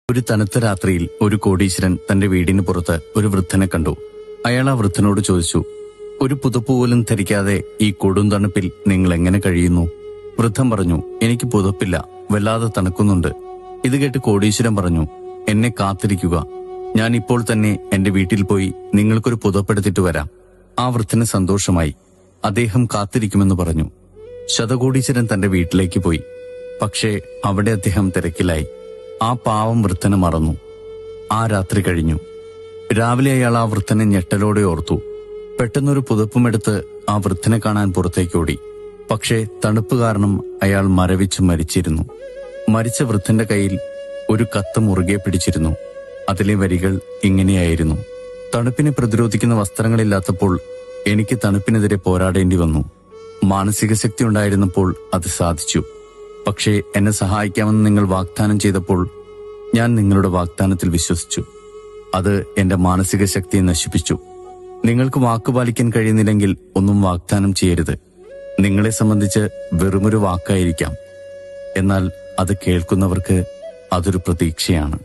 ഒരു തണുത്ത രാത്രിയിൽ ഒരു കോടീശ്വരൻ തന്റെ വീടിന് പുറത്ത് ഒരു വൃദ്ധനെ കണ്ടു. അയാൾ ആ വൃദ്ധനോട് ചോദിച്ചു, ഒരു പുതപ്പ് പോലും ധരിക്കാതെ ഈ കൊടും തണുപ്പിൽ നിങ്ങൾ എങ്ങനെ കഴിയുന്നു? വൃദ്ധൻ പറഞ്ഞു, എനിക്ക് പുതപ്പില്ല, വല്ലാതെ തണുക്കുന്നുണ്ട്. ഇത് കേട്ട് കോടീശ്വരൻ പറഞ്ഞു, എന്നെ കാത്തിരിക്കുക, ഞാൻ ഇപ്പോൾ തന്നെ എന്റെ വീട്ടിൽ പോയി നിങ്ങൾക്കൊരു പുതപ്പെടുത്തിട്ട് വരാം. ആ വൃദ്ധന് സന്തോഷമായി. അദ്ദേഹം കാത്തിരിക്കുമെന്ന് പറഞ്ഞു. ശതകോടീശ്വരൻ തന്റെ വീട്ടിലേക്ക് പോയി. പക്ഷേ അവിടെ അദ്ദേഹം തിരക്കിലായി. ആ പാവം വൃദ്ധനെ മറന്നു. ആ രാത്രി കഴിഞ്ഞു. രാവിലെ അയാൾ ആ വൃദ്ധനെ ഞെട്ടലോടെ ഓർത്തു. പെട്ടെന്നൊരു പുതപ്പുമെടുത്ത് ആ വൃദ്ധനെ കാണാൻ പുറത്തേക്കോടി. പക്ഷേ തണുപ്പ് കാരണം അയാൾ മരവിച്ചു മരിച്ചിരുന്നു. മരിച്ച വൃദ്ധന്റെ കയ്യിൽ ഒരു കത്ത് മുറുകെ പിടിച്ചിരുന്നു. അതിലെ വരികൾ ഇങ്ങനെയായിരുന്നു: തണുപ്പിനെ പ്രതിരോധിക്കുന്ന വസ്ത്രങ്ങളില്ലാത്തപ്പോൾ എനിക്ക് തണുപ്പിനെതിരെ പോരാടേണ്ടി വന്നു. മാനസിക ശക്തി ഉണ്ടായിരുന്നപ്പോൾ അത് സാധിച്ചു. പക്ഷേ എന്നെ സഹായിക്കാമെന്ന് നിങ്ങൾ വാഗ്ദാനം ചെയ്തപ്പോൾ ഞാൻ നിങ്ങളുടെ വാഗ്ദാനത്തിൽ വിശ്വസിച്ചു. അത് എന്റെ മാനസിക ശക്തിയെ നശിപ്പിച്ചു. നിങ്ങൾക്ക് വാക്കുപാലിക്കാൻ കഴിയുന്നില്ലെങ്കിൽ ഒന്നും വാഗ്ദാനം ചെയ്യരുത്. നിങ്ങളെ സംബന്ധിച്ച് വെറുമൊരു വാക്കായിരിക്കാം, എന്നാൽ അത് കേൾക്കുന്നവർക്ക് അതൊരു പ്രതീക്ഷയാണ്.